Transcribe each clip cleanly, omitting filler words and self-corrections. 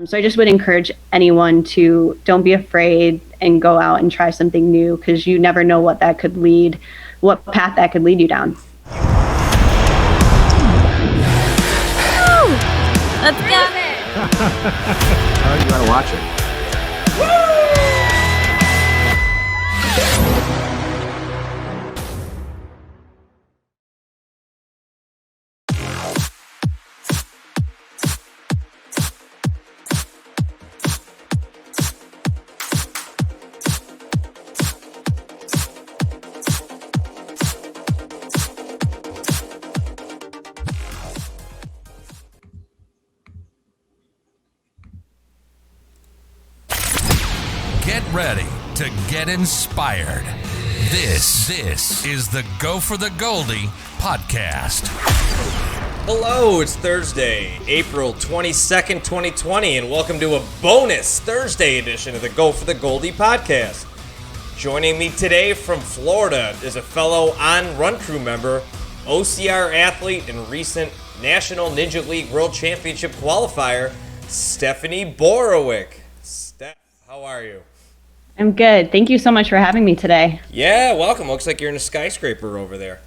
So I just would encourage anyone to don't be afraid and go out and try something new, because you never know what path that could lead you down. Let's go. Oh, you gotta watch it. Get ready to get inspired. This is the Go for the Goldy podcast. Hello, it's Thursday, April 22nd, 2020, and welcome to a bonus Thursday edition of the Go for the Goldy podcast. Joining me today from Florida is a fellow on-run crew member, OCR athlete, and recent National Ninja League World Championship qualifier, Stephanie Borowiec. Steph, how are you? I'm good. Thank you so much for having me today. Yeah, welcome. Looks like you're in a skyscraper over there.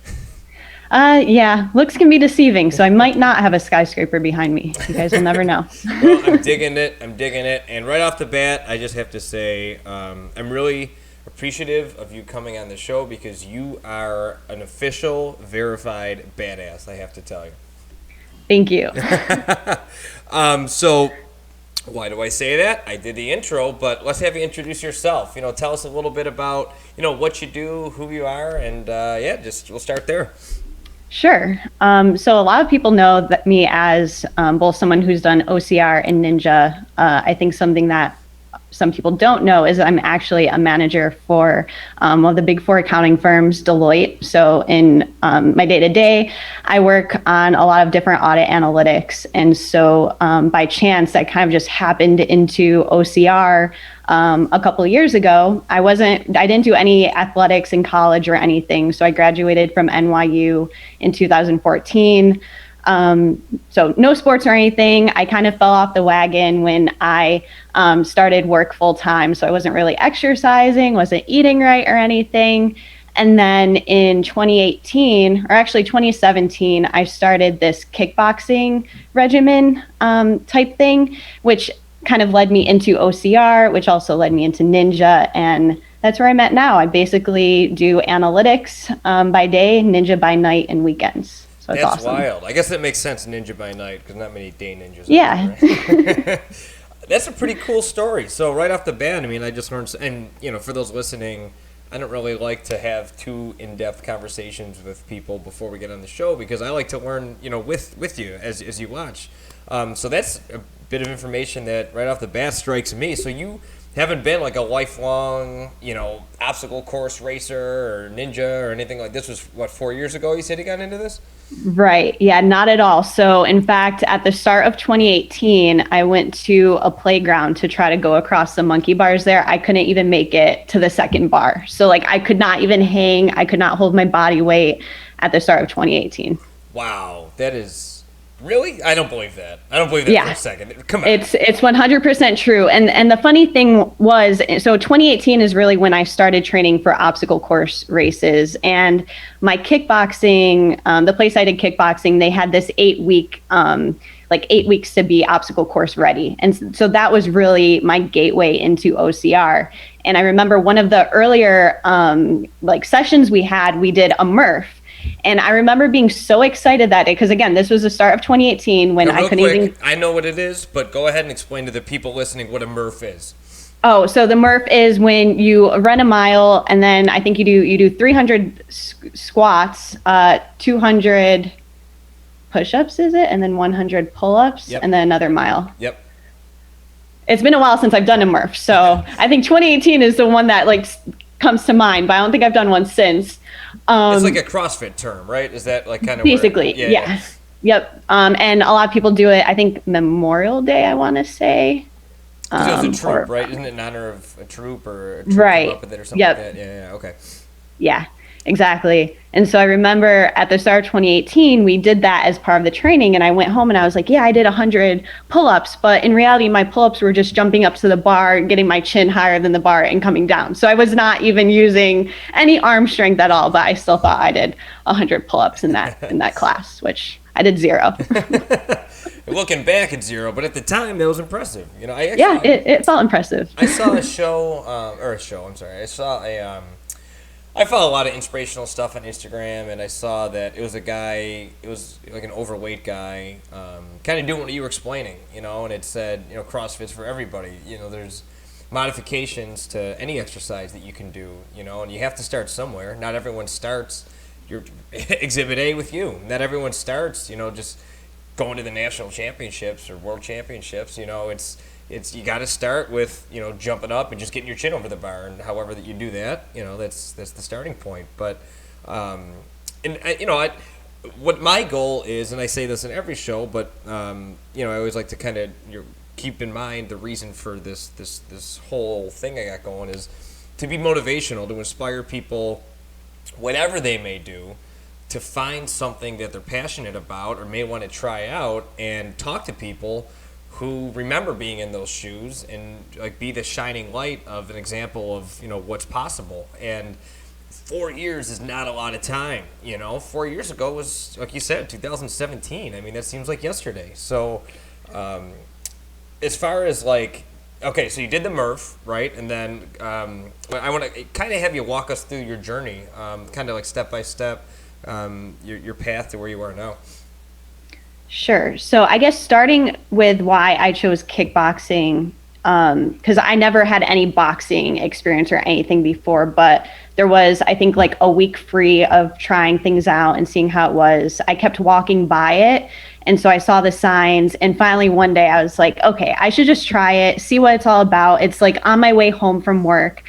Yeah, looks can be deceiving, so I might not have a skyscraper behind me. You guys will never know. Well, I'm digging it. And right off the bat, I just have to say I'm really appreciative of you coming on the show because you are an official, verified badass, I have to tell you. Thank you. So why do I say that? I did the intro, but let's have you introduce yourself. Tell us a little bit about, what you do, who you are, and we'll start there. Sure. So a lot of people know that me as both someone who's done OCR and Ninja. I think something that some people don't know is I'm actually a manager for one of the big four accounting firms, Deloitte. So in my day-to-day, I work on a lot of different audit analytics. And so by chance, I kind of just happened into OCR a couple of years ago. I didn't do any athletics in college or anything. So I graduated from NYU in 2014. So no sports or anything. I kind of fell off the wagon when I started work full time. So I wasn't really exercising, wasn't eating right or anything. And then in 2018, or actually 2017, I started this kickboxing regimen type thing, which kind of led me into OCR, which also led me into Ninja. And that's where I'm at now. I basically do analytics by day, Ninja by night, and weekends. That's awesome. Wild. I guess that makes sense, ninja by night, because not many day ninjas. Yeah. Right? That's a pretty cool story. So right off the bat, I just learned, and for those listening, I don't really like to have too in-depth conversations with people before we get on the show, because I like to learn, with you as you watch. So that's a bit of information that right off the bat strikes me. So you haven't been like a lifelong, obstacle course racer or ninja or anything like this. Was 4 years ago you said you got into this? Right. Yeah, not at all. So in fact, at the start of 2018, I went to a playground to try to go across the monkey bars there. I couldn't even make it to the second bar. So I could not even hang. I could not hold my body weight at the start of 2018. Wow. That is... Really? I don't believe that. For a second. Come on. It's 100% true. And the funny thing was, so 2018 is really when I started training for obstacle course races. And my kickboxing, the place I did kickboxing, they had this 8 weeks to be obstacle course ready. And so that was really my gateway into OCR. And I remember one of the earlier sessions we did a Murph. And I remember being so excited that day, because again, this was the start of 2018 when I couldn't even... I know what it is, but go ahead and explain to the people listening what a Murph is. Oh, so the Murph is when you run a mile, and then I think you do 300 squats, 200 push-ups, is it? And then 100 pull-ups, yep. And then another mile. Yep. It's been a while since I've done a Murph, so I think 2018 is the one that comes to mind, but I don't think I've done one since. It's like a CrossFit term, right? Is that kind of basically? Yeah. Yep. And a lot of people do it. I think Memorial Day, I want to say. It was a troop, right? Isn't it in honor of a troop or a troop right? Up with it or something yep. like that? Yeah. Okay. Yeah. Exactly. And so I remember at the start of 2018, we did that as part of the training. And I went home and I was like, yeah, I did 100 pull-ups. But in reality, my pull-ups were just jumping up to the bar, getting my chin higher than the bar and coming down. So I was not even using any arm strength at all. But I still thought I did 100 pull-ups in that class, which I did 0. Looking back at 0, but at the time that was impressive. You know, it felt impressive. I saw a show, I follow a lot of inspirational stuff on Instagram, and I saw that it was a guy, it was like an overweight guy, kind of doing what you were explaining, you know, and it said, you know, CrossFit's for everybody. You know, there's modifications to any exercise that you can do, you know, and you have to start somewhere. Not everyone starts your Exhibit A with you. Not everyone starts, you know, just going to the national championships or world championships. You know, it's you got to start with, you know, jumping up and just getting your chin over the bar, and however that you do that, you know, that's the starting point. But what my goal is, and I say this in every show, but you know, I always like to kind of keep in mind the reason for this whole thing I got going is to be motivational, to inspire people, whatever they may do, to find something that they're passionate about or may want to try out, and talk to people who remember being in those shoes and like be the shining light of an example of, you know, what's possible. And 4 years is not a lot of time, you know. 4 years ago was, like you said, 2017. I mean, that seems like yesterday. So as far as like, okay, so you did the Murph, right? And then I want to kind of have you walk us through your journey, kind of like step by step, your path to where you are now. Sure. So I guess starting with why I chose kickboxing, because I never had any boxing experience or anything before, but there was, I think, like a week free of trying things out and seeing how it was. I kept walking by it. And so I saw the signs, and finally one day I was like, okay, I should just try it, see what it's all about. It's like on my way home from work.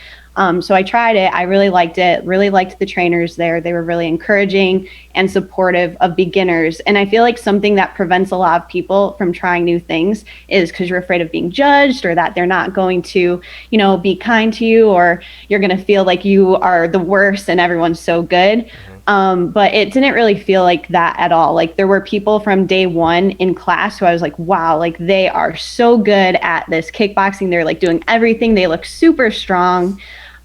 So I tried it. I really liked it, really liked the trainers there. They were really encouraging and supportive of beginners. And I feel like something that prevents a lot of people from trying new things is because you're afraid of being judged, or that they're not going to, you know, be kind to you, or you're going to feel like you are the worst and everyone's so good. But it didn't really feel like that at all. Like there were people from day one in class who I was like, wow, like they are so good at this kickboxing. They're like doing everything. They look super strong.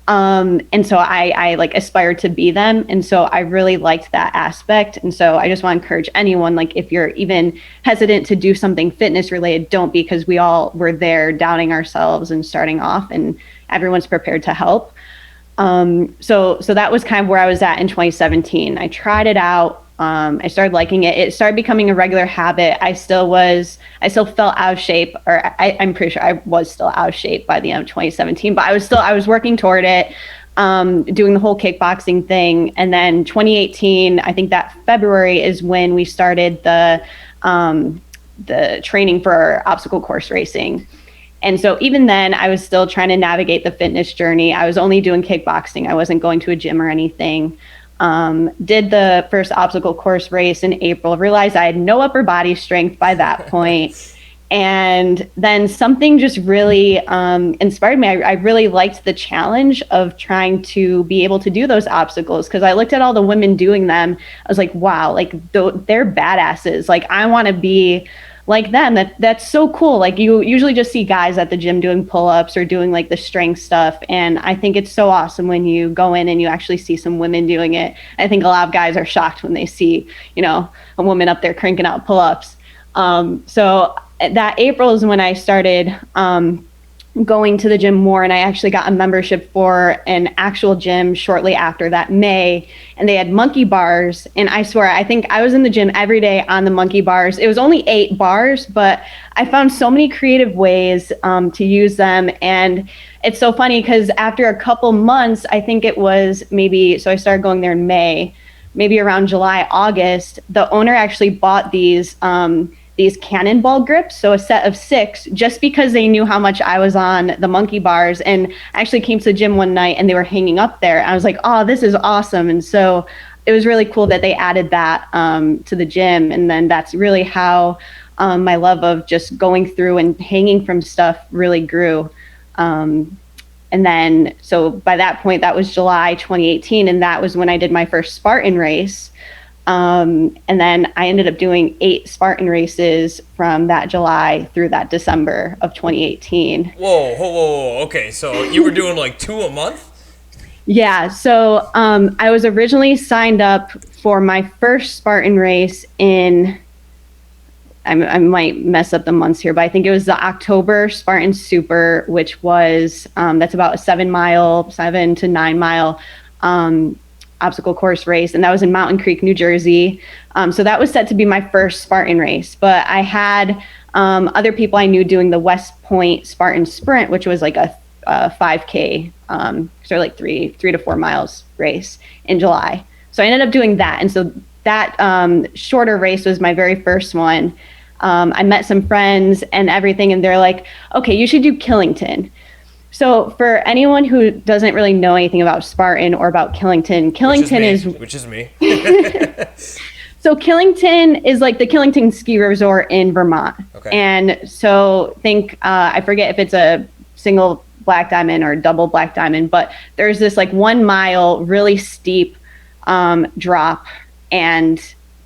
And so I like aspired to be them. And so I really liked that aspect. And so I just want to encourage anyone, like if you're even hesitant to do something fitness related, don't be, because we all were there doubting ourselves and starting off, and everyone's prepared to help. So that was kind of where I was at in 2017. I tried it out. I started liking it. It started becoming a regular habit. I still felt out of shape, or I'm pretty sure I was still out of shape by the end of 2017, but I was working toward it, doing the whole kickboxing thing. And then 2018, I think that February is when we started the training for obstacle course racing. And so even then, I was still trying to navigate the fitness journey. I was only doing kickboxing. I wasn't going to a gym or anything. Did the first obstacle course race in April, realized I had no upper body strength by that point. And then something just really inspired me. I really liked the challenge of trying to be able to do those obstacles, because I looked at all the women doing them. I was like, wow, like they're badasses. Like I want to be like them. That's so cool. Like you usually just see guys at the gym doing pull-ups or doing like the strength stuff, and I think it's so awesome when you go in and you actually see some women doing it. I think a lot of guys are shocked when they see, you know, a woman up there cranking out pull-ups. So that April is when I started going to the gym more, and I actually got a membership for an actual gym shortly after that, May, and they had monkey bars. And I swear, I think I was in the gym every day on the monkey bars. It was only 8 bars, but I found so many creative ways to use them. And it's so funny because after a couple months, I think it was so I started going there in May, maybe around July, August, the owner actually bought these cannonball grips, so a set of 6, just because they knew how much I was on the monkey bars. And I actually came to the gym one night and they were hanging up there. I was like, oh, this is awesome. And so it was really cool that they added that to the gym. And then that's really how my love of just going through and hanging from stuff really grew. And And then, so by that point, that was July 2018. And that was when I did my first Spartan race. And then I ended up doing 8 Spartan races from that July through that December of 2018. Whoa. Okay, so you were doing like 2 a month? Yeah. So I was originally signed up for my first Spartan race in, I might mess up the months here, but I think it was the October Spartan Super, which was, that's about a 7 to 9 mile obstacle course race. And that was in Mountain Creek, New Jersey. So that was set to be my first Spartan race, but I had other people I knew doing the West Point Spartan Sprint, which was like a 5K, so like 3 to 4 miles race in July. So I ended up doing that. And so that shorter race was my very first one. I met some friends and everything, and they're like, okay, you should do Killington. So for anyone who doesn't really know anything about Spartan or about Killington, which is me. So Killington is like the Killington ski resort in Vermont. Okay. And so think, I forget if it's a single black diamond or double black diamond, but there's this like 1 mile really steep drop, and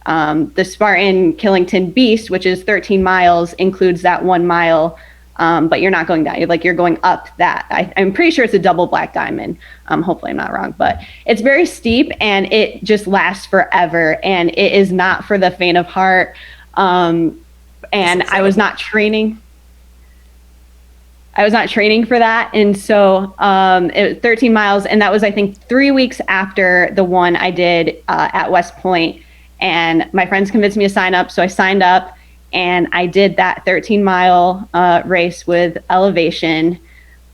the Spartan Killington Beast, which is 13 miles, includes that 1 mile, but you're not going down. You're going up that. I'm pretty sure it's a double black diamond. Hopefully I'm not wrong, but it's very steep and it just lasts forever. And it is not for the faint of heart. And I was not training. I was not training for that. And so it was 13 miles. And that was, I think, 3 weeks after the one I did at West Point. And my friends convinced me to sign up. So I signed up and I did that 13-mile race with elevation.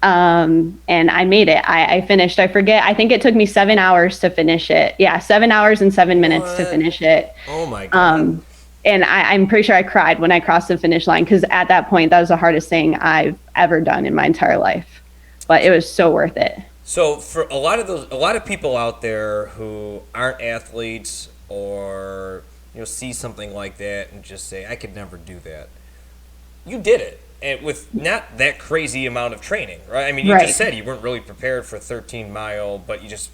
And I made it. I finished. I forget. I think it took me 7 hours to finish it. Yeah, 7 hours and 7 minutes to finish it. Oh, my God. And I'm pretty sure I cried when I crossed the finish line, because at that point, that was the hardest thing I've ever done in my entire life. But it was so worth it. So for a lot of people out there who aren't athletes or see something like that and just say, I could never do that. You did it, and with not that crazy amount of training, right? I mean, you just said you weren't really prepared for 13 mile, but you just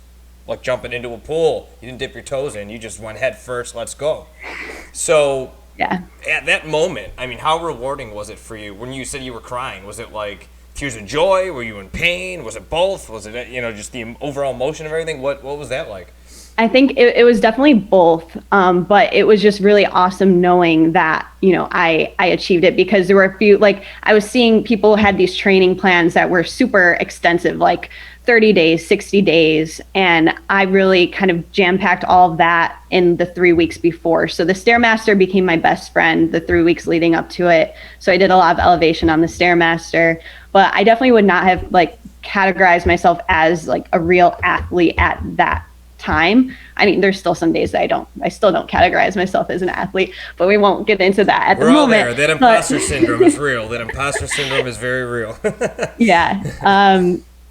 like jumping into a pool. You didn't dip your toes in. You just went head first. Let's go. So yeah, at that moment, I mean, how rewarding was it for you when you said you were crying? Was it like tears of joy? Were you in pain? Was it both? Was it just the overall emotion of everything? What was that like? I think it was definitely both, but it was just really awesome knowing that, I achieved it, because there were a few, like I was seeing people had these training plans that were super extensive, like 30 days, 60 days. And I really kind of jam-packed all of that in the 3 weeks before. So the Stairmaster became my best friend the 3 weeks leading up to it. So I did a lot of elevation on the Stairmaster, but I definitely would not have like categorized myself as like a real athlete at that time. I mean, there's still some days that I still don't categorize myself as an athlete, but we won't get into that at the moment. We're all there. That imposter syndrome is real. That imposter syndrome is very real. Yeah.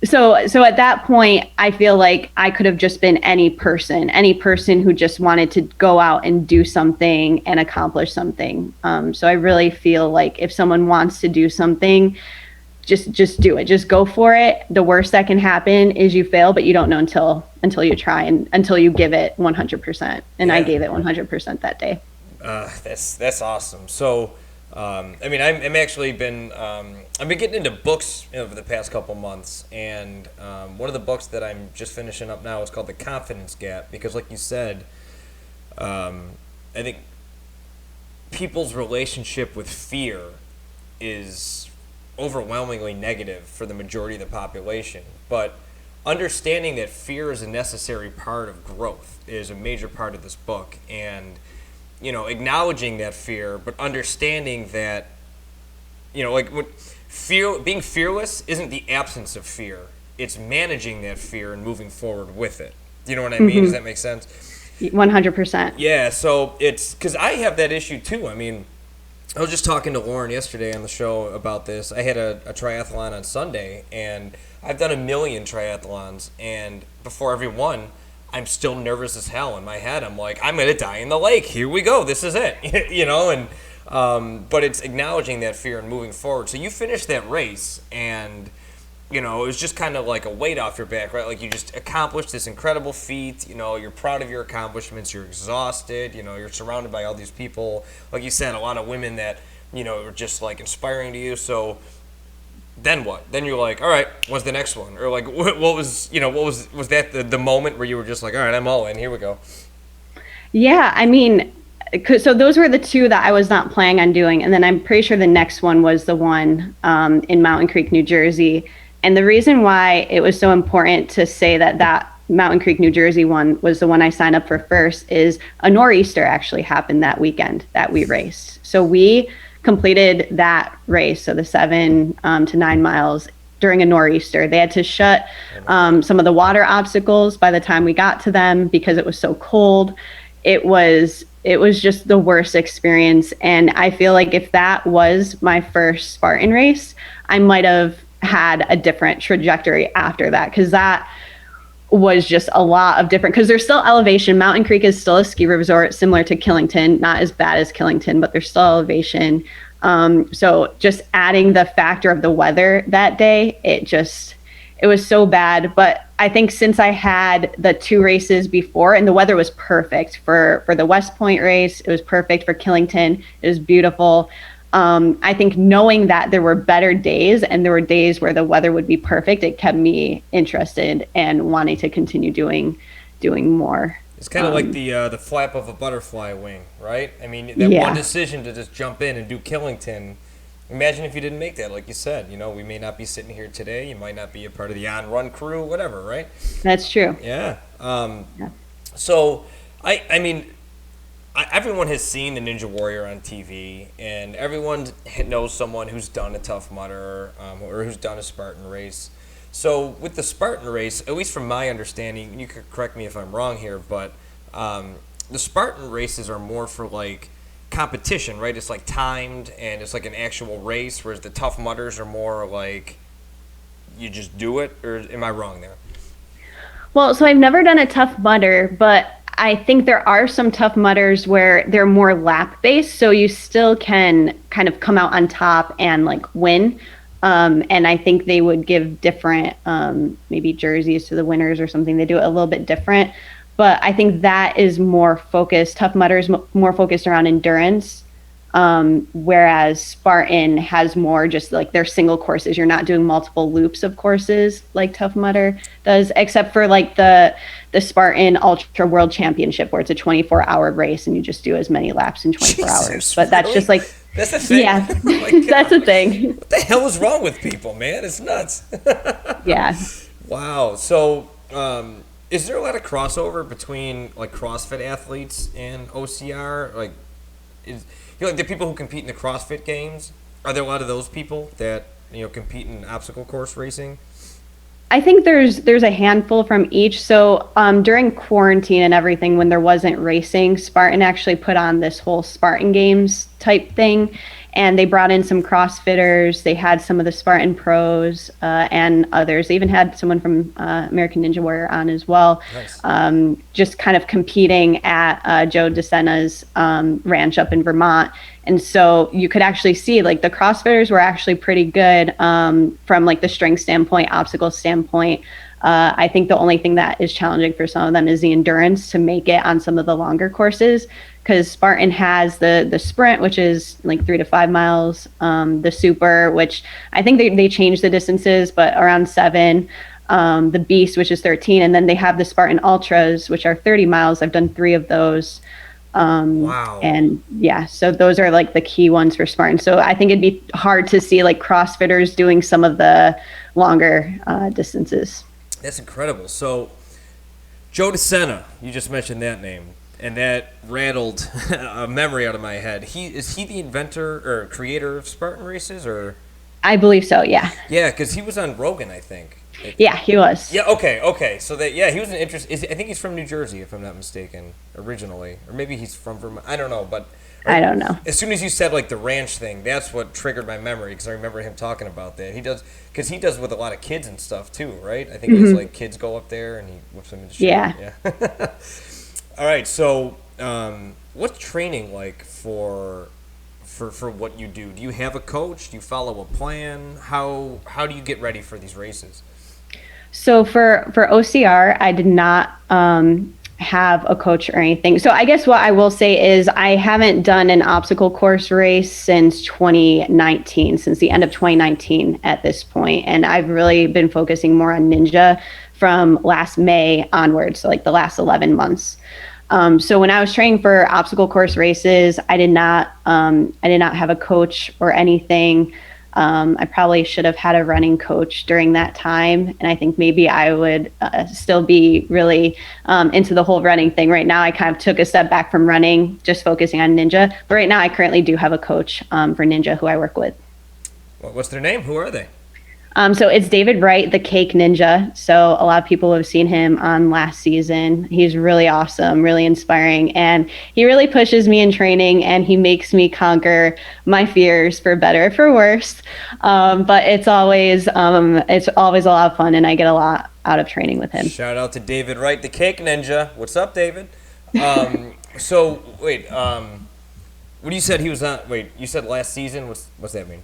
So at that point, I feel like I could have just been any person who just wanted to go out and do something and accomplish something. So I really feel like if someone wants to do something, just do it. Just go for it. The worst that can happen is you fail, but you don't know until you try and until you give it 100%. And yeah. I gave it 100% that day. That's awesome. So, I mean, I'm actually been I've been getting into books over the past couple months, and one of the books that I'm just finishing up now is called The Confidence Gap, because, like you said, I think people's relationship with fear is overwhelmingly negative for the majority of the population, but understanding that fear is a necessary part of growth is a major part of this book, and acknowledging that fear, but understanding that being fearless isn't the absence of fear, it's managing that fear and moving forward with it. You know what I mean? Mm-hmm. Does that make sense? 100%. Yeah, so it's because I have that issue too. I mean, I was just talking to Lauren yesterday on the show about this. I had a triathlon on Sunday, and I've done 1 million triathlons, and before every one, I'm still nervous as hell in my head. I'm like, I'm going to die in the lake. Here we go. This is it. but it's acknowledging that fear and moving forward. So you finished that race, and it was just kind of like a weight off your back, right? Like you just accomplished this incredible feat. You're proud of your accomplishments. You're exhausted. You're surrounded by all these people. Like you said, a lot of women that, are just like inspiring to you. So then what? Then you're like, all right, what's the next one? Or like, what was that the moment where you were just like, all right, I'm all in. Here we go. Yeah, I mean, so those were the two that I was not planning on doing. And then I'm pretty sure the next one was the one in Mountain Creek, New Jersey. And the reason why it was so important to say that Mountain Creek, New Jersey one was the one I signed up for first is a nor'easter actually happened that weekend that we raced. So we completed that race, so the 7 to 9 miles during a nor'easter. They had to shut some of the water obstacles by the time we got to them because it was so cold. It was just the worst experience. And I feel like if that was my first Spartan race, I might have had a different trajectory after that, because that was just a lot of different, because there's still elevation. Mountain Creek is still a ski resort similar to Killington, not as bad as Killington, but there's still elevation. So just adding the factor of the weather that day, it was so bad. But I think since I had the 2 races before and the weather was perfect for the West Point race, it was perfect for Killington. It was beautiful. I think knowing that there were better days and there were days where the weather would be perfect, it kept me interested and wanting to continue doing more. It's kind of like the flap of a butterfly wing, right? I mean, that one decision to just jump in and do Killington. Imagine if you didn't make that, like you said. We may not be sitting here today. You might not be a part of the on-run crew, whatever, right? That's true. Yeah. So, I mean, everyone has seen the Ninja Warrior on TV, and everyone knows someone who's done a Tough Mudder or who's done a Spartan race. So with the Spartan race, at least from my understanding, you could correct me if I'm wrong here, but the Spartan races are more for like competition, right? It's like timed and it's like an actual race, whereas the Tough Mudders are more like you just do it, or am I wrong there? Well, so I've never done a Tough Mudder, but I think there are some Tough Mudders where they're more lap based, so you still can kind of come out on top and like win. And I think they would give different maybe jerseys to the winners or something. They do it a little bit different, but I think that is more focused. Tough Mudder is more focused around endurance, whereas Spartan has more just like their single courses. You're not doing multiple loops of courses like Tough Mudder does, except for like the Spartan Ultra World Championship, where it's a 24-hour race and you just do as many laps in 24 hours. But that's just like, that's the thing. Yeah, Oh that's the thing. What the hell is wrong with people, man? It's nuts. Yeah. Wow. So, is there a lot of crossover between like CrossFit athletes and OCR? Like, like the people who compete in the CrossFit Games? Are there a lot of those people that compete in obstacle course racing? I think there's a handful from each. So during quarantine and everything, when there wasn't racing, Spartan actually put on this whole Spartan Games type thing, and they brought in some CrossFitters. They had some of the Spartan pros and others. They even had someone from American Ninja Warrior on as well. Nice. Just kind of competing at Joe DeSena's ranch up in Vermont. And so you could actually see like the CrossFitters were actually pretty good from like the strength standpoint, obstacle standpoint. I think the only thing that is challenging for some of them is the endurance to make it on some of the longer courses, because Spartan has the sprint, which is like 3 to 5 miles, the super, which I think they changed the distances, but around 7, the beast, which is 13. And then they have the Spartan ultras, which are 30 miles. I've done 3 of those. Wow. And yeah, so those are like the key ones for Spartan. So I think it'd be hard to see like CrossFitters doing some of the longer distances. That's incredible. So Joe DeSena, you just mentioned that name, and that rattled a memory out of my head. Is he the inventor or creator of Spartan races, or? I believe so. Yeah. Yeah, because he was on Rogan, I think. Yeah, he was. Yeah. Okay. So he was an interest. I think he's from New Jersey, if I'm not mistaken, originally, or maybe he's from Vermont. I don't know, but I don't know. As soon as you said like the ranch thing, that's what triggered my memory, because I remember him talking about that. He does with a lot of kids and stuff too, right? I think it's like kids go up there and he whips them into shape. Yeah. All right. So, what's training like for for what you do? Do you have a coach? Do you follow a plan? How do you get ready for these races? So for OCR, I did not have a coach or anything. So I guess what I will say is I haven't done an obstacle course race since 2019, since the end of 2019 at this point. And I've really been focusing more on Ninja from last May onwards, so like the last 11 months. So when I was training for obstacle course races, I did not have a coach or anything. I probably should have had a running coach during that time. And I think maybe I would still be really into the whole running thing. Right now, I kind of took a step back from running, just focusing on Ninja. But right now, I currently do have a coach for Ninja who I work with. What's their name? Who are they? So it's David Wright, the Cake Ninja. So a lot of people have seen him on last season. He's really awesome, really inspiring, and he really pushes me in training, and he makes me conquer my fears for better or for worse. But it's always a lot of fun, and I get a lot out of training with him. Shout out to David Wright, the Cake Ninja. What's up, David? So wait, what you said he was on? Wait, you said last season. What's that mean?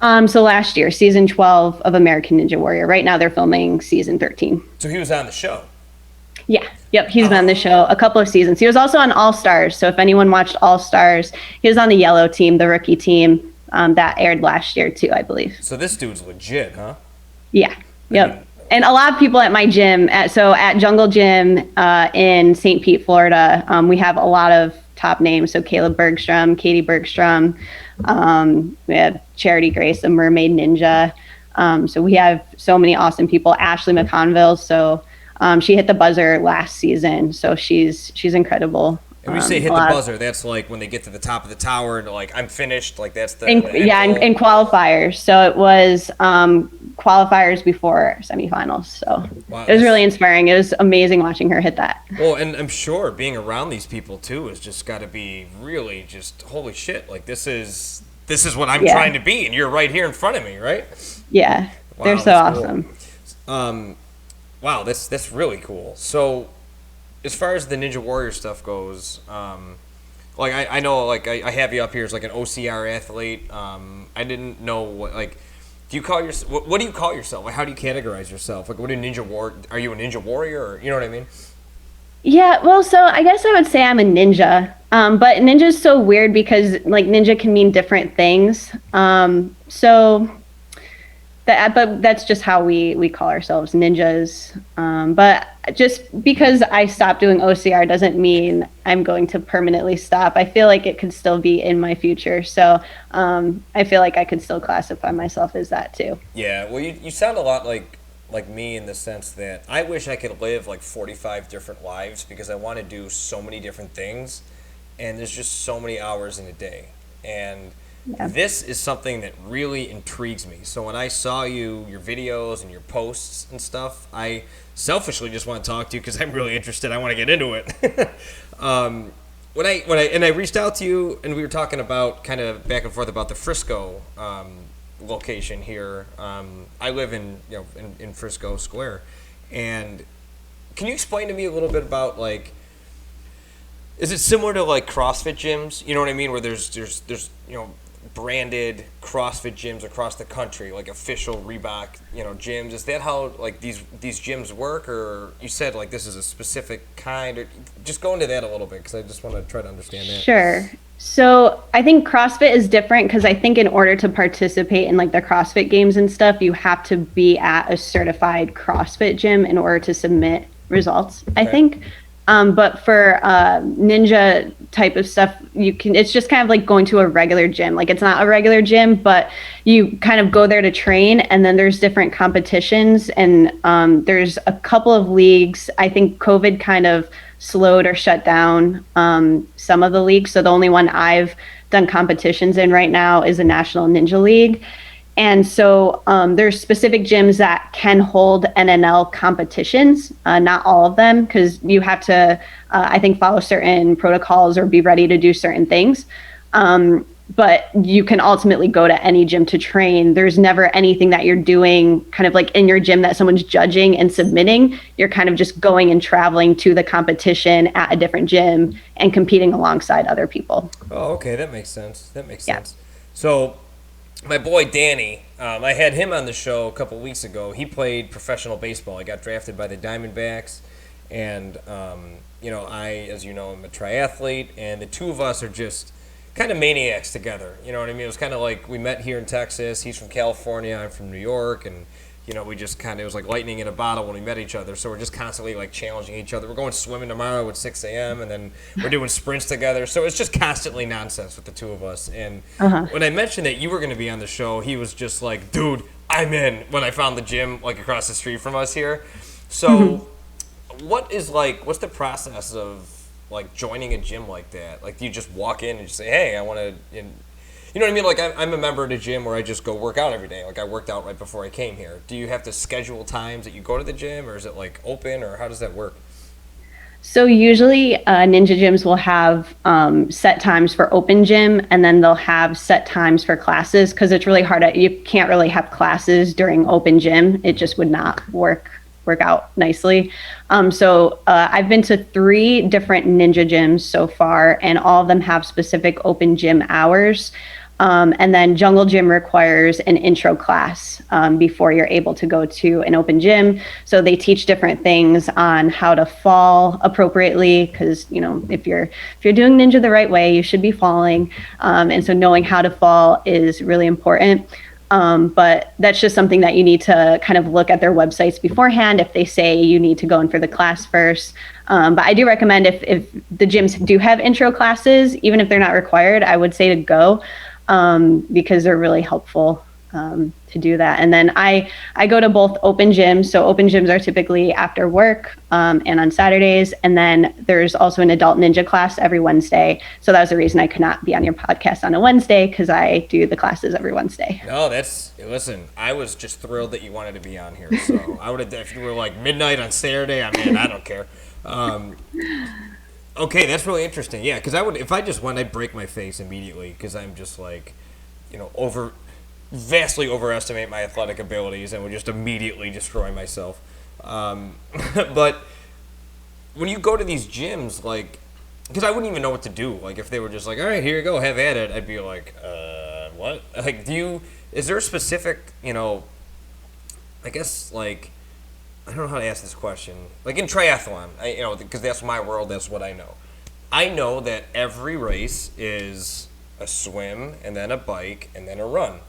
So last year, season 12 of American Ninja Warrior. Right now they're filming season 13. So he was on the show. Yeah. Yep. He's been on the show a couple of seasons. He was also on All Stars. So if anyone watched All Stars, he was on the yellow team, the rookie team, that aired last year too, I believe. So this dude's legit, huh? Yeah. Yep. And a lot of people at my gym, at Jungle Gym in St. Pete, Florida, we have a lot of top names. So Caleb Bergstrom, Katie Bergstrom, we have Charity Grace, the Mermaid Ninja. So we have so many awesome people. Ashley McConville. So she hit the buzzer last season. So she's incredible. And when you say hit the buzzer, that's like when they get to the top of the tower and like, I'm finished. Like that's the in qualifiers. So it was qualifiers before semifinals. So wow, it was really inspiring. It was amazing watching her hit that. Well, and I'm sure being around these people too has just got to be really just holy shit. Like this is what I'm trying to be, and you're right here in front of me, right? Yeah, wow, they're so awesome. Cool. Wow, that's really cool. So, as far as the Ninja Warrior stuff goes, like I know, like I have you up here as like an OCR athlete. I didn't know what like. Do you call yourself? What do you call yourself? Like, how do you categorize yourself? Like, what are Ninja War? Are you a Ninja Warrior? Or, you know what I mean? Yeah, well, so I guess I would say I'm a ninja. But ninja is so weird because like ninja can mean different things. But that's just how we call ourselves, ninjas. But just because I stopped doing OCR doesn't mean I'm going to permanently stop. I feel like it could still be in my future. So I feel like I could still classify myself as that too. Yeah, well, you sound a lot like me in the sense that I wish I could live like 45 different lives because I want to do so many different things, and there's just so many hours in a day. And this is something that really intrigues me. So when I saw your videos and your posts and stuff, I selfishly just want to talk to you because I'm really interested. I want to get into it. When I reached out to you and we were talking about kind of back and forth about the Frisco location here. I live in Frisco Square, and can you explain to me a little bit about like? Is it similar to like CrossFit gyms? You know what I mean? Where there's branded CrossFit gyms across the country, like official Reebok, gyms. Is that how like these gyms work, or you said like this is a specific kind? Or just go into that a little bit because I just want to try to understand that. Sure. So I think CrossFit is different because I think in order to participate in like the CrossFit games and stuff, you have to be at a certified CrossFit gym in order to submit results, I think. But for ninja type of stuff, it's just kind of like going to a regular gym. Like it's not a regular gym, but you kind of go there to train, and then there's different competitions, and there's a couple of leagues. I think COVID kind of slowed or shut down some of the leagues. So the only one I've done competitions in right now is the National Ninja League. And so there's specific gyms that can hold NNL competitions, not all of them, because you have to, I think, follow certain protocols or be ready to do certain things. but you can ultimately go to any gym to train. There's never anything that you're doing kind of like in your gym that someone's judging and submitting. You're kind of just going and traveling to the competition at a different gym and competing alongside other people. Oh, okay, that makes sense. Sense. So, my boy Danny, I had him on the show a couple weeks ago. He played professional baseball. He got drafted by the Diamondbacks, and as you know, I'm a triathlete, and the two of us are just kind of maniacs together. You know what I mean? It was kind of like we met here in Texas. He's from California. I'm from New York, and we just kind of, it was like lightning in a bottle when we met each other. So we're just constantly like challenging each other. We're going swimming tomorrow at 6 a.m. and then we're doing sprints together. So it's just constantly nonsense with the two of us. And when I mentioned that you were going to be on the show, he was just like, dude, I'm in, when I found the gym like across the street from us here. So what's the process of like joining a gym like that? Like, do you just walk in and just say, hey, I want to, you know what I mean? Like, I'm a member at a gym where I just go work out every day. Like, I worked out right before I came here. Do you have to schedule times that you go to the gym, or is it like open, or how does that work? So usually ninja gyms will have set times for open gym, and then they'll have set times for classes, because it's really hard. You can't really have classes during open gym. It just would not work out nicely. So I've been to 3 different ninja gyms so far, and all of them have specific open gym hours. And then Jungle Gym requires an intro class before you're able to go to an open gym. So they teach different things on how to fall appropriately, because if you're doing ninja the right way, you should be falling. And so knowing how to fall is really important. But that's just something that you need to kind of look at their websites beforehand if they say you need to go in for the class first. But I do recommend if the gyms do have intro classes, even if they're not required, I would say to go. Because they're really helpful to do that. And then I go to both open gyms. So open gyms are typically after work and on Saturdays. And then there's also an adult ninja class every Wednesday. So that was the reason I could not be on your podcast on a Wednesday, because I do the classes every Wednesday. No, listen, I was just thrilled that you wanted to be on here. So I would have, if you were like midnight on Saturday, I mean, I don't care. Okay, that's really interesting. Yeah, because if I just went, I'd break my face immediately, because I'm just like, vastly overestimate my athletic abilities and would just immediately destroy myself. But when you go to these gyms, like, because I wouldn't even know what to do. Like, if they were just like, all right, here you go, have at it, I'd be like, what? Like, is there a specific, I guess, like, I don't know how to ask this question. Like in triathlon, because that's my world, that's what I know. I know that every race is a swim and then a bike and then a run.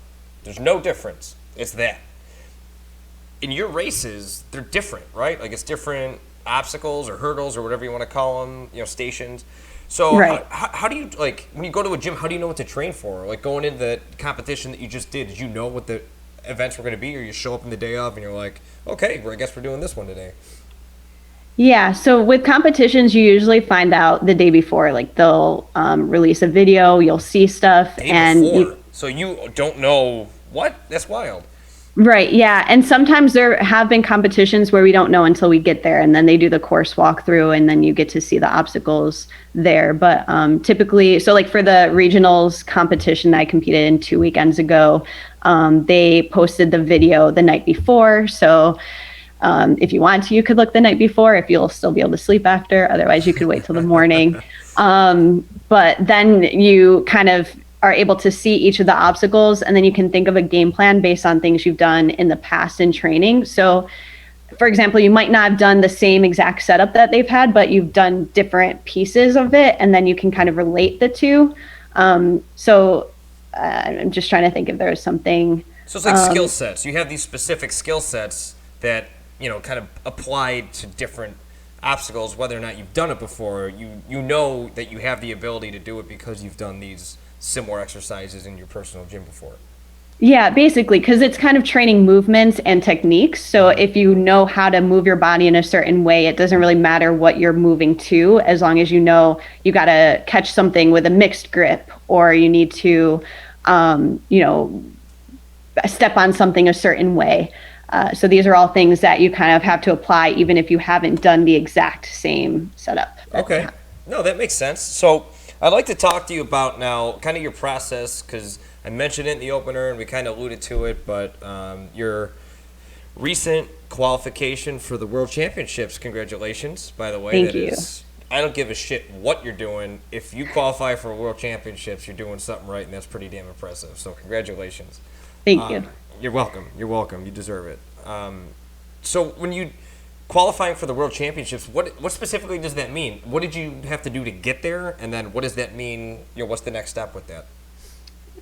There's no difference. It's that. In your races, they're different, right? Like, it's different obstacles or hurdles or whatever you want to call them, stations. So right. How do you, like, when you go to a gym, how do you know what to train for? Like, going into the competition that you just did you know what the events were going to be, or you show up in the day of and you're like, okay, well, I guess we're doing this one today? Yeah, so with competitions, you usually find out the day before. Like, they'll release a video, you'll see stuff, so you don't know what? That's wild. Right, yeah, and sometimes there have been competitions where we don't know until we get there, and then they do the course walkthrough, and then you get to see the obstacles there. But typically, so like for the regionals competition I competed in 2 weekends ago, they posted the video the night before. So if you want to, you could look the night before if you'll still be able to sleep after. Otherwise, you could wait till the morning. But then you kind of are able to see each of the obstacles, and then you can think of a game plan based on things you've done in the past in training. So, for example, you might not have done the same exact setup that they've had, but you've done different pieces of it, and then you can kind of relate the two. I'm just trying to think if there was something. So it's like skill sets. You have these specific skill sets that, kind of applied to different obstacles, whether or not you've done it before. You know that you have the ability to do it because you've done these similar exercises in your personal gym before. Yeah, basically, because it's kind of training movements and techniques. So if you know how to move your body in a certain way, it doesn't really matter what you're moving to, as long as you know you got to catch something with a mixed grip, or you need to, step on something a certain way. So these are all things that you kind of have to apply, even if you haven't done the exact same setup. Okay. No, that makes sense. So I'd like to talk to you about now kind of your process, because I mentioned it in the opener and we kind of alluded to it, but your recent qualification for the World Championships, congratulations, by the way. Thank you. I don't give a shit what you're doing. If you qualify for World Championships, you're doing something right, and that's pretty damn impressive. So congratulations. Thank you. You're welcome. You're welcome. You deserve it. So when you qualifying for the World Championships, what specifically does that mean? What did you have to do to get there, and then what does that mean? What's the next step with that?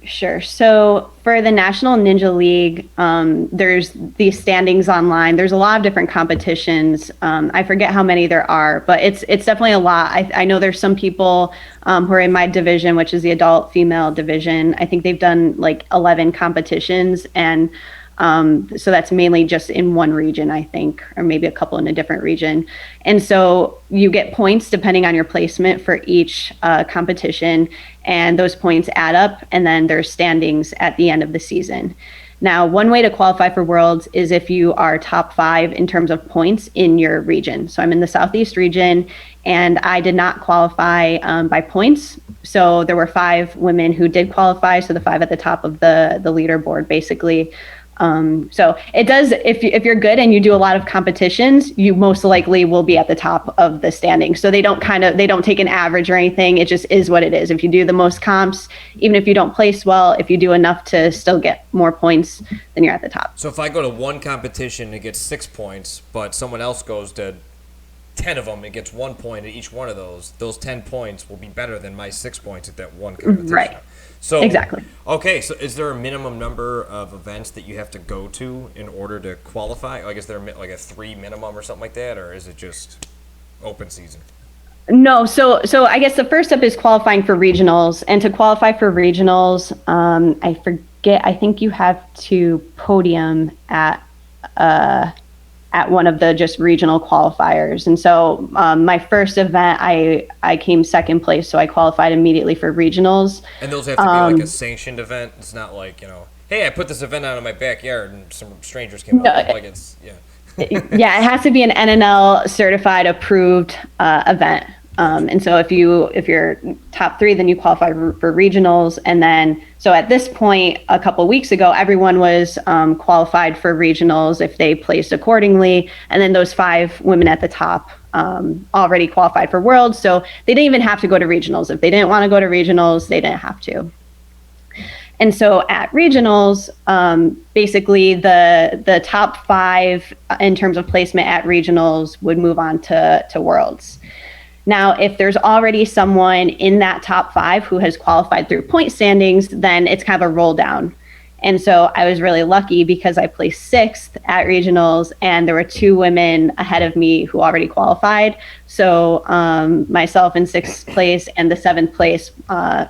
Sure. So for the National Ninja League, there's these standings online. There's a lot of different competitions. I forget how many there are, but it's definitely a lot. I know there's some people who are in my division, which is the adult female division. I think they've done like 11 competitions, and so that's mainly just in one region, I think, or maybe a couple in a different region. And so you get points depending on your placement for each competition, and those points add up, and then there's standings at the end of the season. Now, one way to qualify for Worlds is if you are top 5 in terms of points in your region. So I'm in the Southeast region, and I did not qualify by points. So there were 5 women who did qualify, so the 5 at the top of the leaderboard, basically. So it does, if you're good and you do a lot of competitions, you most likely will be at the top of the standing. So they don't take an average or anything. It just is what it is. If you do the most comps, even if you don't place well, if you do enough to still get more points, then you're at the top. So if I go to one competition and get 6 points, but someone else goes to 10 of them and gets 1 point at each one of those 10 points will be better than my 6 points at that one competition. Right. So exactly. Okay, so is there a minimum number of events that you have to go to in order to qualify? Like, is there like a 3 minimum or something like that, or is it just open season? No, so I guess the first step is qualifying for regionals, and to qualify for regionals, I forget. I think you have to podium at one of the just regional qualifiers. And so my first event, I came second place, so I qualified immediately for regionals. And those have to be like a sanctioned event. It's not like, hey, I put this event out in my backyard and some strangers came out. Like it's, yeah. Yeah, it has to be an NNL certified approved event. And so if you're top 3, then you qualify for regionals. And then, so at this point, a couple of weeks ago, everyone was qualified for regionals if they placed accordingly. And then those 5 women at the top already qualified for Worlds. So they didn't even have to go to regionals. If they didn't want to go to regionals, they didn't have to. And so at regionals, basically the top 5 in terms of placement at regionals would move on to Worlds. Now, if there's already someone in that top 5 who has qualified through point standings, then it's kind of a roll down. And so I was really lucky because I placed 6th at regionals, and there were 2 women ahead of me who already qualified. So myself in 6th place and the 7th place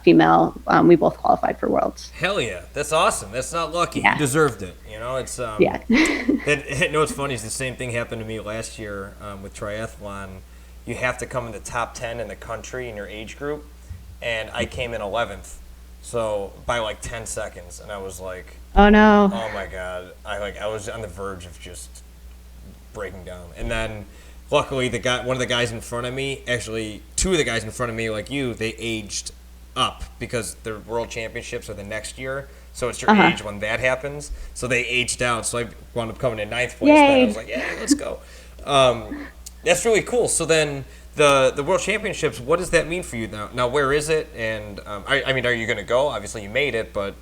female, we both qualified for Worlds. Hell yeah, that's awesome. That's not lucky. Yeah. You deserved it. It's yeah. What's funny is the same thing happened to me last year with triathlon. You have to come in the top 10 in the country in your age group, and I came in 11th, so by like 10 seconds, and I was like, oh no, oh my god, I was on the verge of just breaking down. And then luckily one of the guys in front of me, actually 2 of the guys in front of me, like you, they aged up because the World Championships are the next year, so it's your age when that happens. So they aged out, so I wound up coming in 9th place. Then I was like, yeah, let's go. That's really cool. So then the World Championships, what does that mean for you now? Now, where is it? And I mean, are you going to go? Obviously, you made it, but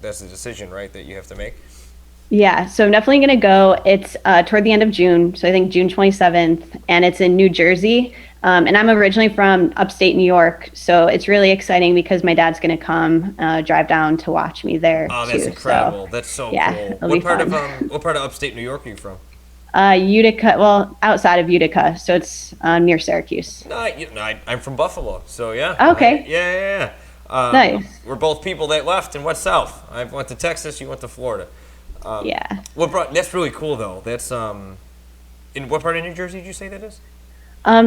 that's the decision, right, that you have to make. Yeah, so I'm definitely going to go. It's toward the end of June, so I think June 27th, and it's in New Jersey. And I'm originally from upstate New York, so it's really exciting because my dad's going to come drive down to watch me there. Oh, that's incredible! So, that's so cool. What part of upstate New York are you from? Utica, well, outside of Utica, so it's near Syracuse. No, I'm from Buffalo, so yeah. Okay. Yeah. Nice. We're both people that left and went south. I went to Texas, you went to Florida. Yeah. That's really cool, though. That's in what part of New Jersey did you say that is?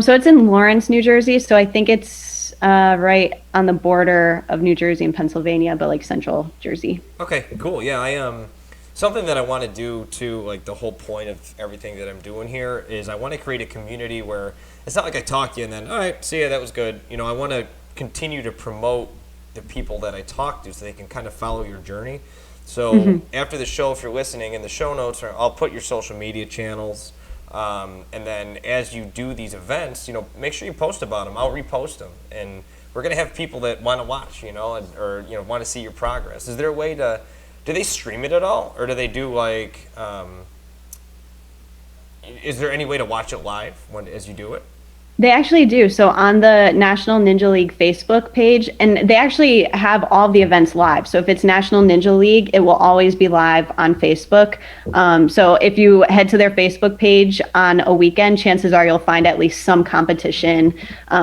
So it's in Lawrence, New Jersey, so I think it's right on the border of New Jersey and Pennsylvania, but like central Jersey. Okay, cool. Yeah, something that I want to do too, like the whole point of everything that I'm doing here is I want to create a community where it's not like I talk to you and then, all right, see ya, that was good. I want to continue to promote the people that I talk to so they can kind of follow your journey. So after the show, if you're listening, in the show notes, I'll put your social media channels. And then as you do these events, make sure you post about them. I'll repost them. And we're going to have people that want to watch, or want to see your progress. Is there a way do they stream it at all? Or do they do like, is there any way to watch it live as you do it? They actually do. So on the National Ninja League Facebook page, and they actually have all the events live. So if it's National Ninja League, it will always be live on Facebook. So if you head to their Facebook page on a weekend, chances are you'll find at least some competition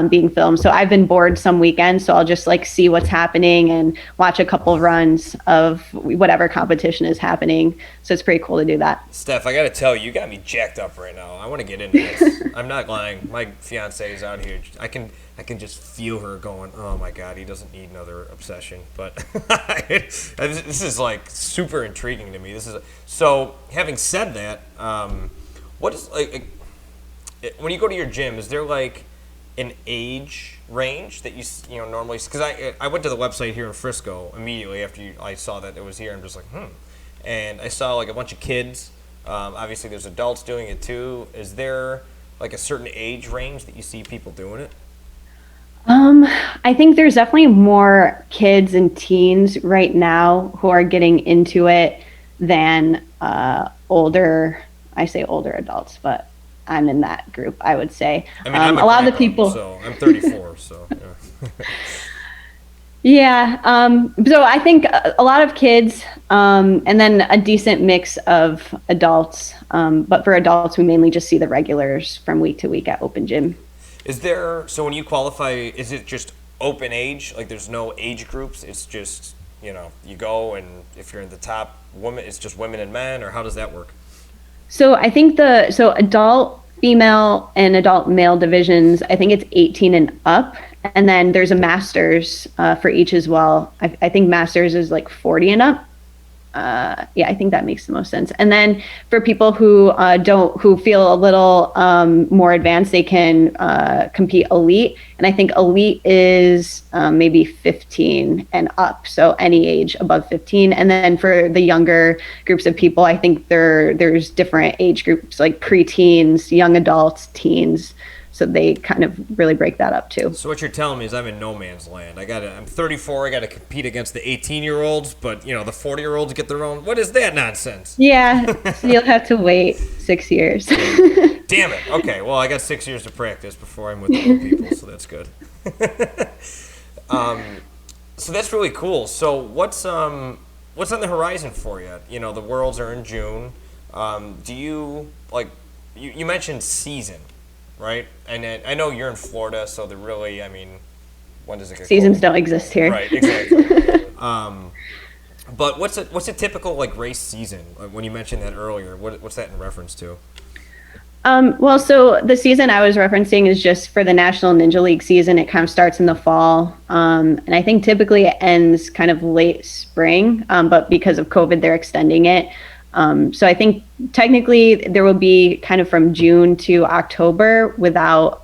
being filmed. So I've been bored some weekends, so I'll just like see what's happening and watch a couple runs of whatever competition is happening. So it's pretty cool to do that. Steph, I got to tell you, you got me jacked up right now. I want to get into this. I'm not lying. My fiance is out here. I can just feel her going, oh my God, he doesn't need another obsession. But this is like super intriguing to me. So having said that, what is like when you go to your gym, is there like an age range that you normally, because I went to the website here in Frisco immediately after I saw that it was here. I'm just like, and I saw like a bunch of kids. Obviously, there's adults doing it too. Is there like a certain age range that you see people doing it? I think there's definitely more kids and teens right now who are getting into it than older. I say older adults, but I'm in that group, I would say. I mean, I'm a lot of the people. So I'm 34, so yeah. Yeah. So I think a lot of kids, and then a decent mix of adults. But for adults, we mainly just see the regulars from week to week at open gym. So when you qualify, is it just open age? Like there's no age groups? It's just, you go, and if you're in the top women, it's just women and men, or how does that work? So I think adult female and adult male divisions, I think it's 18 and up. And then there's a masters for each as well. I think masters is like 40 and up. Yeah, I think that makes the most sense. And then for people who who feel a little more advanced, they can compete elite. And I think elite is maybe 15 and up. So any age above 15. And then for the younger groups of people, I think there's different age groups like preteens, young adults, teens. So they kind of really break that up too. So what you're telling me is I'm in no man's land. I'm 34. I got to compete against the 18-year-olds, but the 40-year-olds get their own. What is that nonsense? Yeah, so you'll have to wait 6 years. Damn it. Okay, well I got 6 years to practice before I'm with the old people, so that's good. So that's really cool. So what's on the horizon for you? The Worlds are in June. Do you like? You mentioned season. Right, and I know you're in Florida, so they're really, when does it get Seasons cold? don't exist here. Right, exactly. But what's a typical like race season? When you mentioned that earlier, what's that in reference to? Well, so the season I was referencing is just for the National Ninja League season. It kind of starts in the fall, and I think typically it ends kind of late spring, but because of COVID, they're extending it. So I think technically there will be kind of from June to October without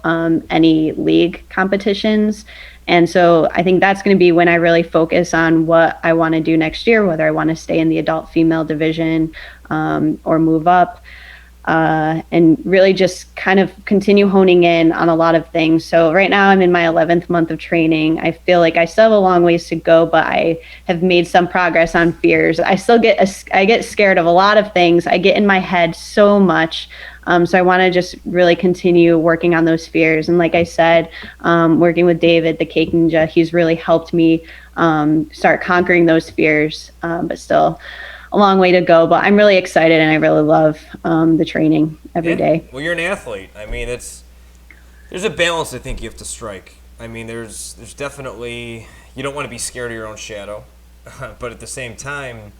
any league competitions. And so I think that's going to be when I really focus on what I want to do next year, whether I want to stay in the adult female division or move up. And really just kind of continue honing in on a lot of things. So right now I'm in my 11th month of training. I feel like I still have a long ways to go, but I have made some progress on fears. I get scared of a lot of things. I get in my head so much. So I want to just really continue working on those fears. And like I said, working with David, the Cake Ninja, he's really helped me start conquering those fears, but still a long way to go, but I'm really excited and I really love the training every day. Well, you're an athlete. There's a balance I think you have to strike. There's definitely, you don't want to be scared of your own shadow, but at the same time,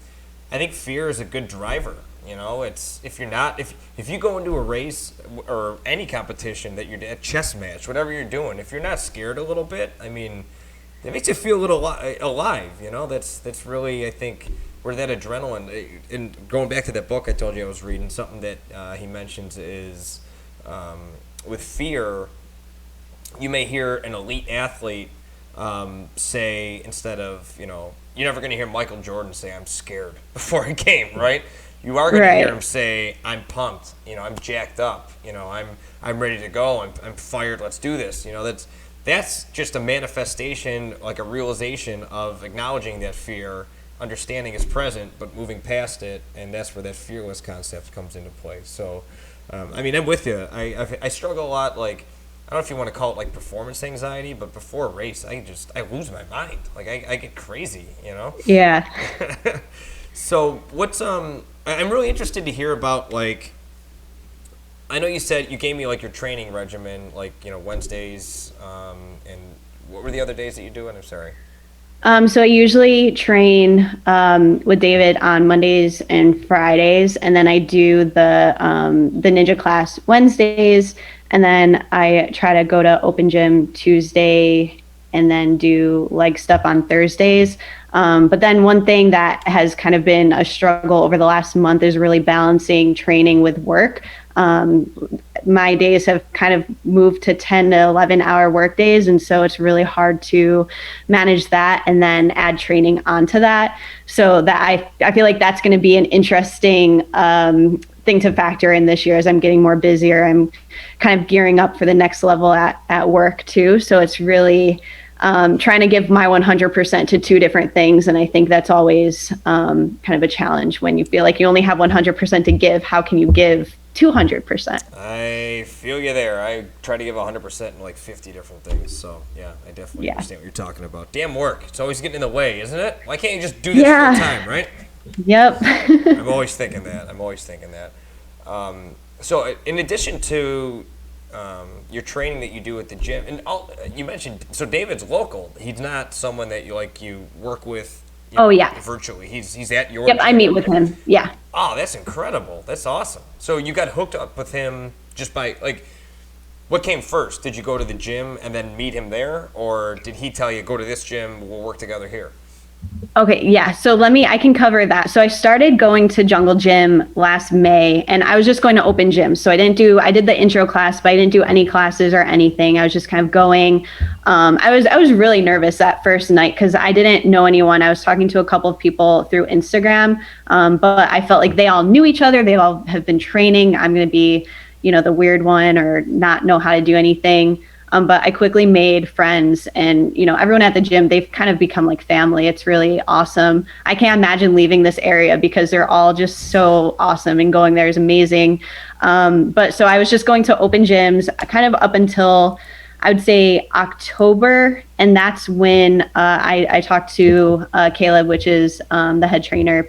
I think fear is a good driver. It's if you go into a race or any competition that you're at, chess match, whatever you're doing, if you're not scared a little bit, it makes you feel a little alive. That's really, I think, where that adrenaline, and going back to that book I told you I was reading, something that he mentions is with fear, you may hear an elite athlete say, instead of, you're never going to hear Michael Jordan say, I'm scared before a game, right? You are going to hear him say, I'm pumped, I'm jacked up, I'm ready to go, I'm fired, let's do this. That's just a manifestation, like a realization of acknowledging that fear, understanding is present, but moving past it, and that's where that fearless concept comes into play. So, I'm with you. I struggle a lot, like, I don't know if you want to call it like performance anxiety, but before a race, I lose my mind. Like I get crazy, Yeah. So I'm really interested to hear about, like, I know you said you gave me like your training regimen, like, Wednesdays, and what were the other days that you do? And I'm sorry. So I usually train with David on Mondays and Fridays, and then I do the ninja class Wednesdays, and then I try to go to open gym Tuesday, and then do leg stuff on Thursdays. But then one thing that has kind of been a struggle over the last month is really balancing training with work. My days have kind of moved to 10 to 11 hour work days. And so it's really hard to manage that and then add training onto that. So that I feel like that's going to be an interesting thing to factor in this year as I'm getting more busier. I'm kind of gearing up for the next level at work too. So it's really trying to give my 100% to two different things. And I think that's always kind of a challenge when you feel like you only have 100% to give. How can you give 200%? I feel you there. I try to give 100% in like 50 different things. So yeah, I definitely understand what you're talking about. Damn work. It's always getting in the way, isn't it? Why can't you just do this full time, right? Yep. I'm always thinking that. So in addition to your training that you do at the gym, and you mentioned, so David's local. He's not someone that you work with. Virtually. He's at your. Yep, gym. I meet with him. Yeah. Oh, that's incredible. That's awesome. So you got hooked up with him just by, like, what came first? Did you go to the gym and then meet him there, or did he tell you, go to this gym, we'll work together here? Okay, yeah. So I can cover that. So I started going to Jungle Gym last May, and I was just going to open gym. So I did the intro class, but I didn't do any classes or anything. I was just kind of going. I was really nervous that first night because I didn't know anyone. I was talking to a couple of people through Instagram, but I felt like they all knew each other. They all have been training. I'm going to be, the weird one or not know how to do anything. But I quickly made friends, and, everyone at the gym, they've kind of become like family. It's really awesome. I can't imagine leaving this area because they're all just so awesome, and going there is amazing. But so I was just going to open gyms kind of up until, I would say, October. And that's when I talked to Caleb, which is the head trainer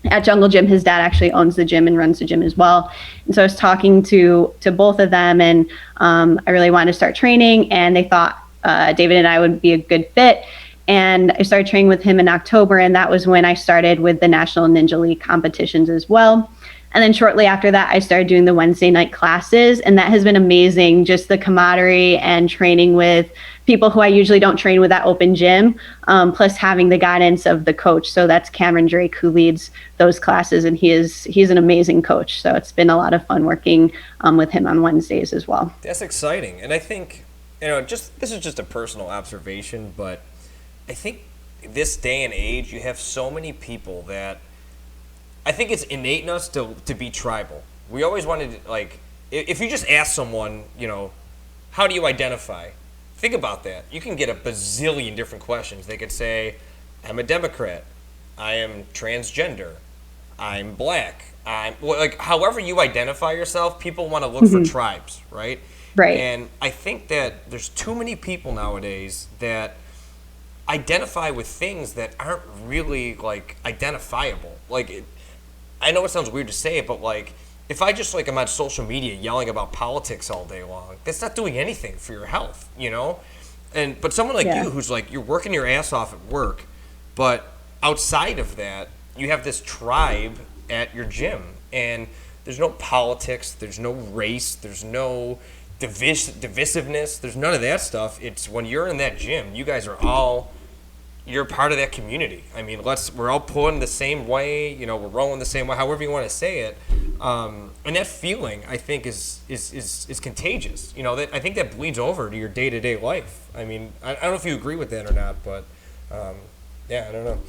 at Jungle Gym. His dad actually owns the gym and runs the gym as well. And so I was talking to both of them, and I really wanted to start training, and they thought David and I would be a good fit. And I started training with him in October, and that was when I started with the National Ninja League competitions as well. And then shortly after that, I started doing the Wednesday night classes, and that has been amazing. Just the camaraderie and training with people who I usually don't train with at open gym, plus having the guidance of the coach. So that's Cameron Drake, who leads those classes, and he's an amazing coach. So it's been a lot of fun working with him on Wednesdays as well. That's exciting. And I think, this is just a personal observation, but I think this day and age, you have so many people that I think it's innate in us to be tribal. We always wanted to, like, if you just ask someone, how do you identify? Think about that. You can get a bazillion different questions. They could say, I'm a Democrat. I am transgender. I'm black. However you identify yourself, people want to look for tribes, right? Right. And I think that there's too many people nowadays that identify with things that aren't really, like, identifiable. Like, I know it sounds weird to say it, but, like, if I just, like, am on social media yelling about politics all day long, that's not doing anything for your health, But someone like you, who's like, you're working your ass off at work, but outside of that, you have this tribe at your gym, and there's no politics, there's no race, there's no divisiveness, there's none of that stuff. It's when you're in that gym, you guys are all you're part of that community. I mean, we're all pulling the same way, you know, we're rolling the same way, however you want to say it. And that feeling, I think, is contagious. You know, I think that bleeds over to your day-to-day life. I mean, I don't know if you agree with that or not, but yeah, I don't know.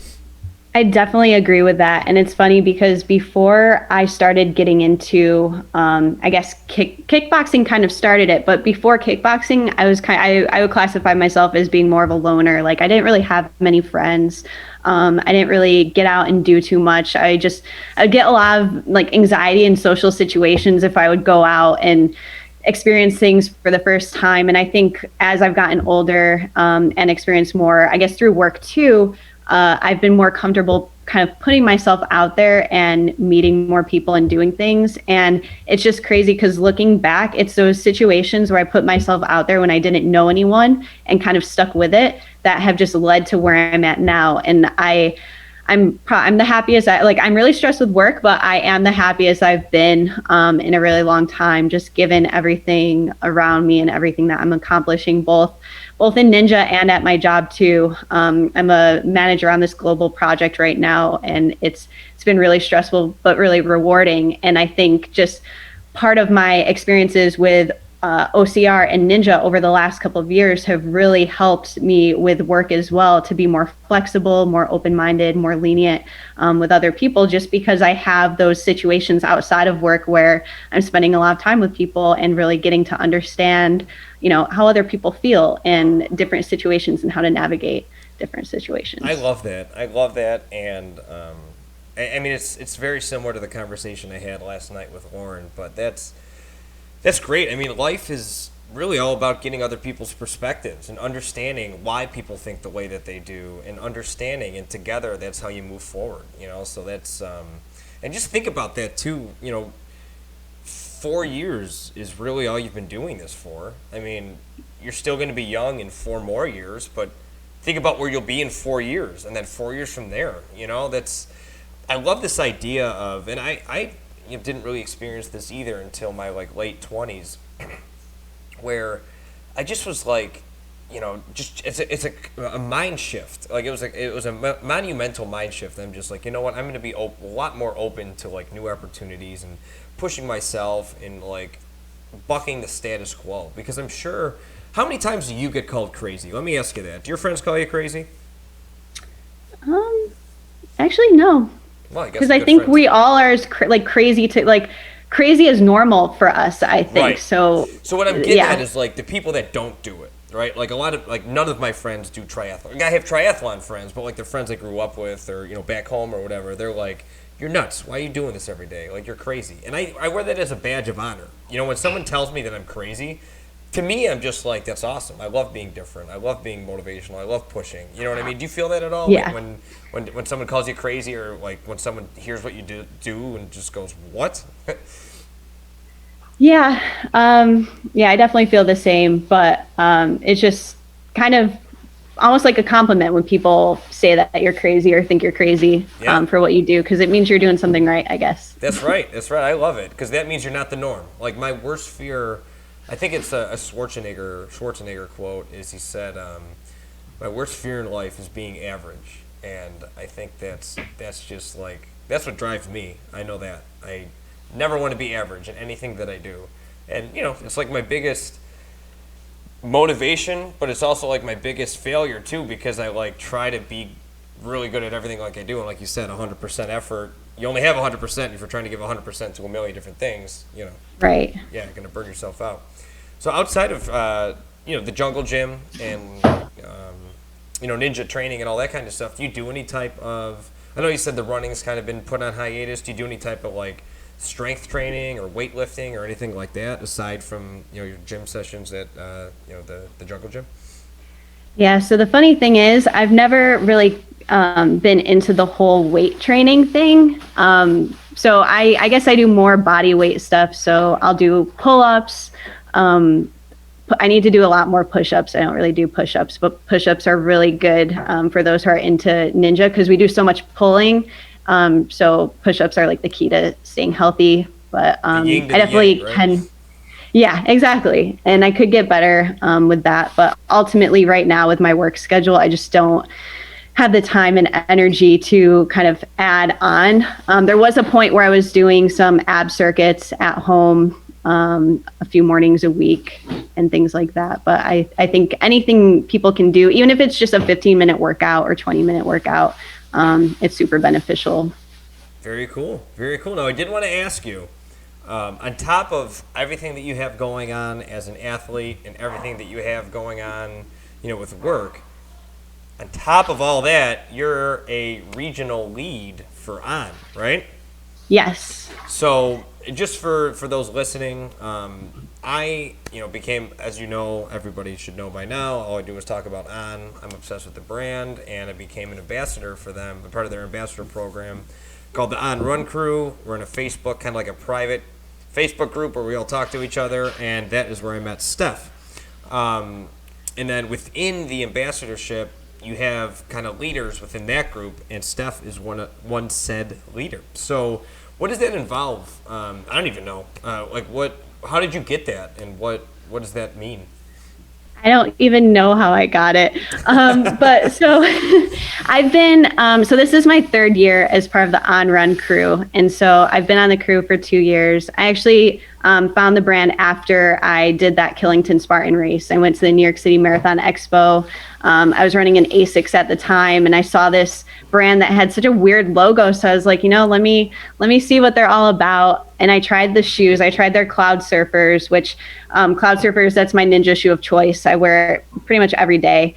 I definitely agree with that. And it's funny because before I started getting into, I guess kickboxing kind of started it, but before kickboxing, I would classify myself as being more of a loner. Like I didn't really have many friends. I didn't really get out and do too much. I'd get a lot of like anxiety in social situations if I would go out and experience things for the first time. And I think as I've gotten older and experienced more, I guess through work too, I've been more comfortable kind of putting myself out there and meeting more people and doing things. And it's just crazy because looking back, it's those situations where I put myself out there when I didn't know anyone and kind of stuck with it that have just led to where I'm at now. And I'm the happiest. I'm really stressed with work, but I am the happiest I've been in a really long time, just given everything around me and everything that I'm accomplishing, both in Ninja and at my job too. I'm a manager on this global project right now, and it's been really stressful, but really rewarding. And I think just part of my experiences with OCR and Ninja over the last couple of years have really helped me with work as well, to be more flexible, more open-minded, more lenient with other people, just because I have those situations outside of work where I'm spending a lot of time with people and really getting to understand, you know, how other people feel in different situations and how to navigate different situations. I love that. And I mean, it's very similar to the conversation I had last night with Lauren, but that's great. I mean, life is really all about getting other people's perspectives and understanding why people think the way that they do, and understanding, and together that's how you move forward, you know. So that's and just think about that too, you know. 4 years is really all you've been doing this for. I mean, you're still going to be young in 4 more years, but think about where you'll be in 4 years, and then 4 years from there, you know. I love this idea of, and I didn't really experience this either until my like late 20s, where I just was like, you know, just it's a mind shift. Like it was a monumental mind shift. I'm just like, you know what, I'm going to be a lot more open to like new opportunities and pushing myself and like bucking the status quo. Because I'm sure, how many times do you get called crazy? Let me ask you that. Do your friends call you crazy? Actually, no. Well, because I think we all are as crazy is normal for us, I think. Right. So what I'm getting at is like the people that don't do it, right? Like a lot of, like, none of my friends do triathlon. Like, I have triathlon friends, but like the friends I grew up with, or, you know, back home or whatever, they're like, you're nuts. Why are you doing this every day? Like, you're crazy. And I wear that as a badge of honor. You know, when someone tells me that I'm crazy, to me, I'm just like, that's awesome. I love being different. I love being motivational. I love pushing. You know what I mean? Do you feel that at all? Yeah. Like when someone calls you crazy, or like when someone hears what you do and just goes, what? Yeah. I definitely feel the same, but it's just kind of almost like a compliment when people say that you're crazy or think you're crazy for what you do, because it means you're doing something right, I guess. That's right. I love it, because that means you're not the norm. Like, my worst fear, I think it's a Schwarzenegger quote, is he said, my worst fear in life is being average. And I think that's just like, that's what drives me. I know that. I never want to be average in anything that I do. And, you know, it's like my biggest motivation, but it's also like my biggest failure too, because I like try to be really good at everything like I do. And like you said, 100% effort. You only have 100% if you're trying to give 100% to a million different things, you know. Right. Yeah, you're going to burn yourself out. So outside of, the jungle gym and, ninja training and all that kind of stuff, do you do any type of, I know you said the running's kind of been put on hiatus. Do you do any type of like strength training or weightlifting or anything like that aside from, your gym sessions at, the jungle gym? Yeah. So the funny thing is, I've never really been into the whole weight training thing. So I guess I do more body weight stuff. So I'll do pull-ups. I need to do a lot more push-ups. I don't really do push-ups, but push-ups are really good for those who are into ninja, because we do so much pulling. So push-ups are like the key to staying healthy. But I definitely can. Yeah, exactly. And I could get better with that. But ultimately right now with my work schedule, I just don't have the time and energy to kind of add on. There was a point where I was doing some ab circuits at home, a few mornings a week and things like that. But I think anything people can do, even if it's just a 15-minute workout or 20-minute workout, it's super beneficial. Very cool. Very cool. Now, I did want to ask you, on top of everything that you have going on as an athlete and everything that you have going on, with work, on top of all that, you're a regional lead for On, right? Yes. So just for those listening, I became, as everybody should know by now, all I do is talk about On. I'm obsessed with the brand, and I became an ambassador for them, a part of their ambassador program called the On Run Crew. We're in a Facebook, kind of like a private Facebook group where we all talk to each other, and that is where I met Steph. And then within the ambassadorship, you have kind of leaders within that group, and Steph is one said leader. So what does that involve? I don't even know. How did you get that, and what does that mean? I don't even know how I got it. But so I've been, so this is my third year as part of the On Run crew. And so I've been on the crew for 2 years. I actually found the brand after I did that Killington Spartan race. I went to the New York City Marathon Expo. I was running an ASICS at the time, and I saw this brand that had such a weird logo. So I was like, let me see what they're all about. And I tried the shoes. I tried their Cloud Surfers, which Cloud Surfers, that's my ninja shoe of choice. I wear it pretty much every day.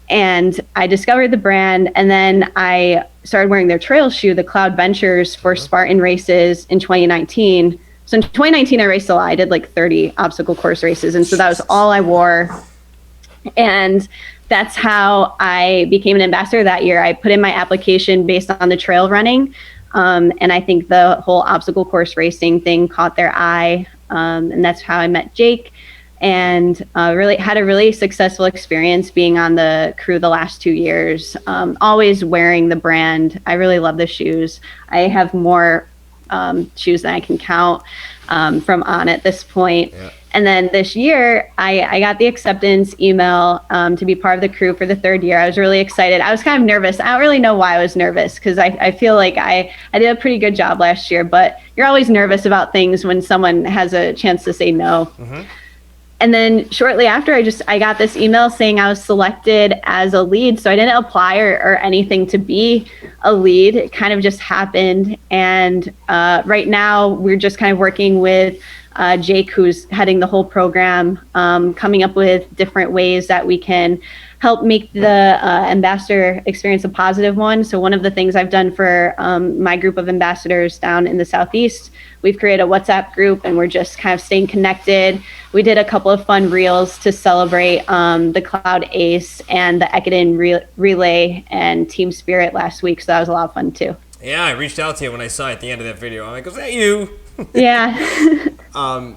And I discovered the brand, and then I started wearing their trail shoe, the Cloud Ventures, for Spartan races in 2019. So in 2019, I raced a lot. I did like 30 obstacle course races. And so that was all I wore. And that's how I became an ambassador that year. I put in my application based on the trail running. And I think the whole obstacle course racing thing caught their eye. And that's how I met Jake, and really had a really successful experience being on the crew the last 2 years, always wearing the brand. I really love the shoes. I have more shoes than I can count from On at this point. Yeah. And then this year, I got the acceptance email to be part of the crew for the third year. I was really excited. I was kind of nervous. I don't really know why I was nervous, because I feel like I did a pretty good job last year, but you're always nervous about things when someone has a chance to say no. Mm-hmm. And then shortly after, I got this email saying I was selected as a lead. So I didn't apply or anything to be a lead. It kind of just happened. And right now, we're just kind of working with Jake, who's heading the whole program, coming up with different ways that we can help make the ambassador experience a positive one. So one of the things I've done for my group of ambassadors down in the Southeast, we've created a WhatsApp group, and we're just kind of staying connected. We did a couple of fun reels to celebrate the Cloud Ace and the Ekiden Relay and Team Spirit last week. So that was a lot of fun too. Yeah, I reached out to you when I saw it at the end of that video. I'm like, was that you? Yeah.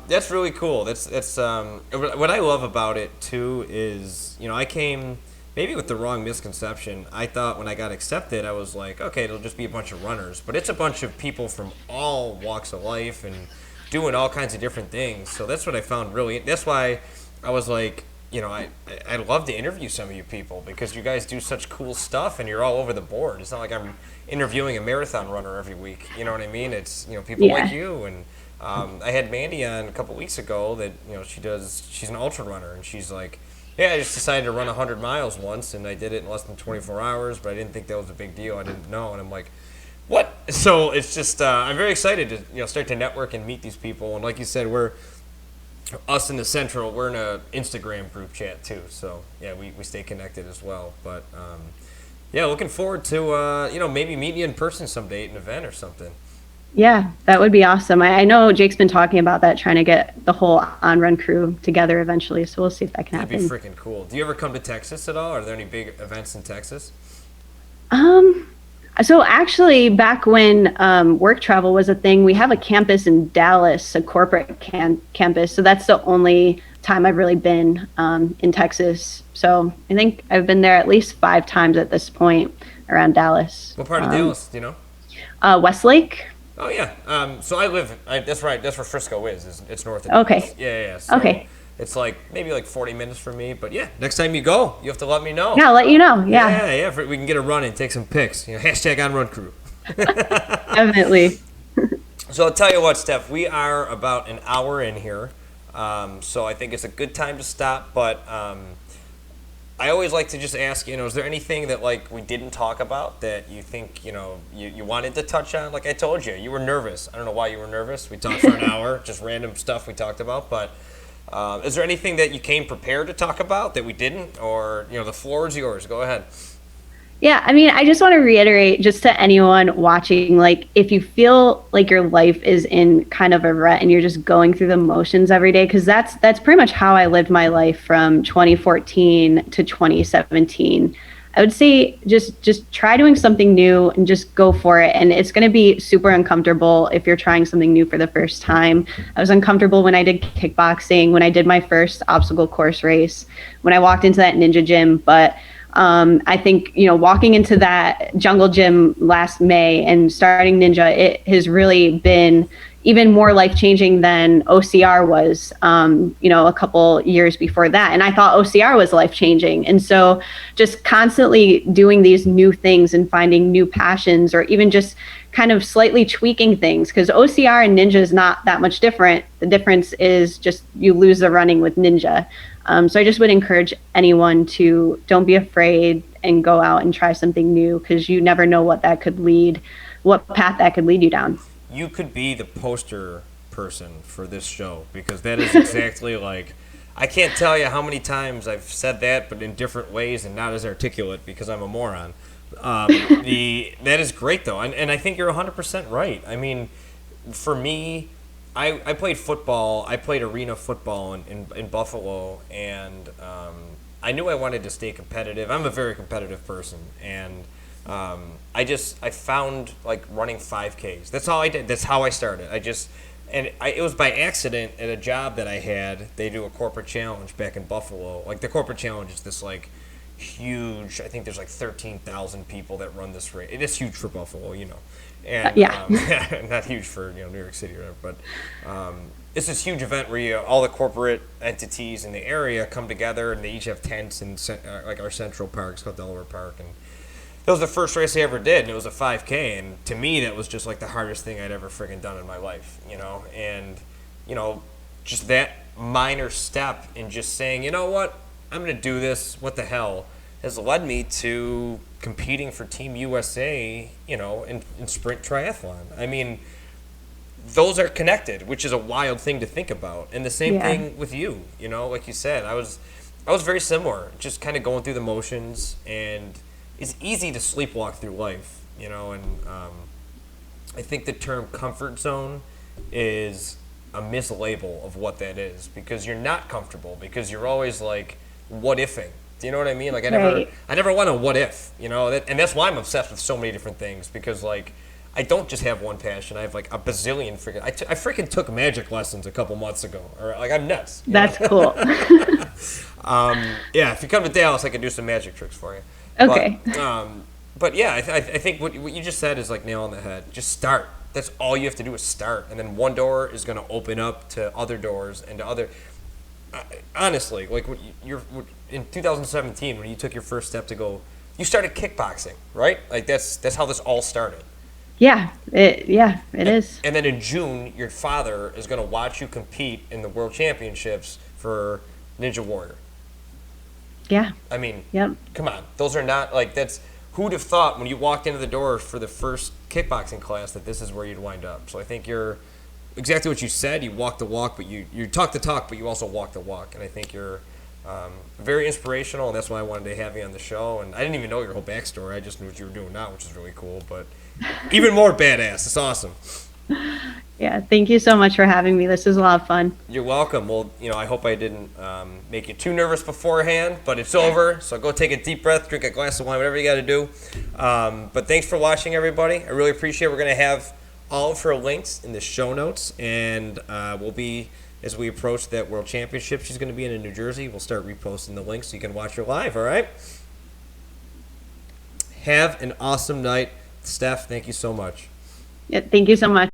That's really cool. That's what I love about it too is, I came maybe with the wrong misconception. I thought when I got accepted, I was like, okay, it'll just be a bunch of runners, but it's a bunch of people from all walks of life and doing all kinds of different things. So that's what I found that's why I was like, I'd love to interview some of you people, because you guys do such cool stuff and you're all over the board. It's not like I'm interviewing a marathon runner every week. You know what I mean? It's, people like you. And I had Mandy on a couple weeks ago that, she's an ultra runner, and she's like, yeah, I just decided to run 100 miles once, and I did it in less than 24 hours, but I didn't think that was a big deal. I didn't know. And I'm like, what? So it's just, I'm very excited to, start to network and meet these people. And like you said, us in the Central, we're in a Instagram group chat too. So yeah, we stay connected as well. But yeah, looking forward to, maybe meet you in person someday at an event or something. Yeah, that would be awesome. I know Jake's been talking about that, trying to get the whole On Run crew together eventually. So we'll see if that can happen. That'd be freaking cool. Do you ever come to Texas at all? Are there any big events in Texas? So actually, back when work travel was a thing, we have a campus in Dallas, a corporate campus. So that's the only time I've really been in Texas. So I think I've been there at least 5 times at this point around Dallas. What part of Dallas, do you know? Westlake. Oh, yeah. So that's right. That's where Frisco is. It's north of Dallas. Okay. Yeah. So, okay. it's like maybe like 40 minutes for me. But yeah, next time you go, you have to let me know. Yeah, I'll let you know. Yeah, Yeah. We can get a run and take some pics. Hashtag on Run Crew. definitely. So I'll tell you what, Steph, we are about an hour in here. So I think it's a good time to stop. But I always like to just ask, is there anything that like we didn't talk about that you think, you wanted to touch on? Like I told you, you were nervous. I don't know why you were nervous. We talked for an hour, just random stuff we talked about. But is there anything that you came prepared to talk about that we didn't? Or, the floor is yours. Go ahead. Yeah, I mean, I just want to reiterate just to anyone watching, like, if you feel like your life is in kind of a rut and you're just going through the motions every day, because that's pretty much how I lived my life from 2014 to 2017. I would say just try doing something new and just go for it. And it's going to be super uncomfortable if you're trying something new for the first time. I was uncomfortable when I did kickboxing, when I did my first obstacle course race, when I walked into that ninja gym, but I think, walking into that jungle gym last May and starting Ninja, it has really been even more life-changing than OCR was, a couple years before that. And I thought OCR was life-changing. And so just constantly doing these new things and finding new passions, or even just kind of slightly tweaking things, because OCR and Ninja is not that much different. The difference is just you lose the running with Ninja. So I just would encourage anyone to don't be afraid and go out and try something new, because you never know what path that could lead you down. You could be the poster person for this show, because that is exactly like, I can't tell you how many times I've said that, but in different ways and not as articulate because I'm a moron. That is great though, and I think you're 100% right. I mean, for me, I played football. I played arena football in Buffalo, and I knew I wanted to stay competitive. I'm a very competitive person, and I found like running 5Ks. That's all I did. That's how I started. It was by accident at a job that I had. They do a corporate challenge back in Buffalo. Like the corporate challenge is this like huge. I think there's like 13,000 people that run this race. It is huge for Buffalo, And not huge for New York City or whatever, but it's this huge event where all the corporate entities in the area come together, and they each have tents in like our central park. It's called Delaware Park, and that was the first race I ever did, and it was a 5K, and to me that was just like the hardest thing I'd ever freaking done in my life, and just that minor step in just saying, you know what, I'm gonna do this, what the hell, has led me to competing for Team USA, in sprint triathlon. I mean, those are connected, which is a wild thing to think about. And the same thing with you, like you said, I was very similar, just kind of going through the motions, and it's easy to sleepwalk through life, and I think the term comfort zone is a mislabel of what that is, because you're not comfortable, because you're always like, what ifing? Do you know what I mean? Like I never want a what if, and that's why I'm obsessed with so many different things, because like I don't just have one passion. I have like a bazillion freaking. I freaking took magic lessons a couple months ago. Or like I'm nuts. That's cool. Yeah, if you come to Dallas, I can do some magic tricks for you. Okay. But yeah, I think what you just said is like nail on the head. Just start. That's all you have to do is start, and then one door is going to open up to other doors and to other. Honestly, like you're in 2017 when you took your first step to go, you started kickboxing, right? Like that's how this all started. Yeah, it is. And then in June, your father is going to watch you compete in the World Championships for Ninja Warrior. Yeah. I mean, yep. Come on. Those are not, like, that's, who'd have thought when you walked into the door for the first kickboxing class that this is where you'd wind up? So I think you're exactly what you said. You walk the walk, but you talk the talk, but you also walk the walk. And I think you're very inspirational, and that's why I wanted to have you on the show. And I didn't even know your whole backstory. I just knew what you were doing now, which is really cool. But even more badass. It's awesome. Yeah, thank you so much for having me. This was a lot of fun. You're welcome. Well, I hope I didn't make you too nervous beforehand, but it's over. So go take a deep breath, drink a glass of wine, whatever you got to do. But thanks for watching, everybody. I really appreciate it. We're going to have all of her links in the show notes, and we'll be, as we approach that World Championship, she's going to be in New Jersey. We'll start reposting the links so you can watch her live, all right? Have an awesome night. Steph, thank you so much. Yeah, thank you so much.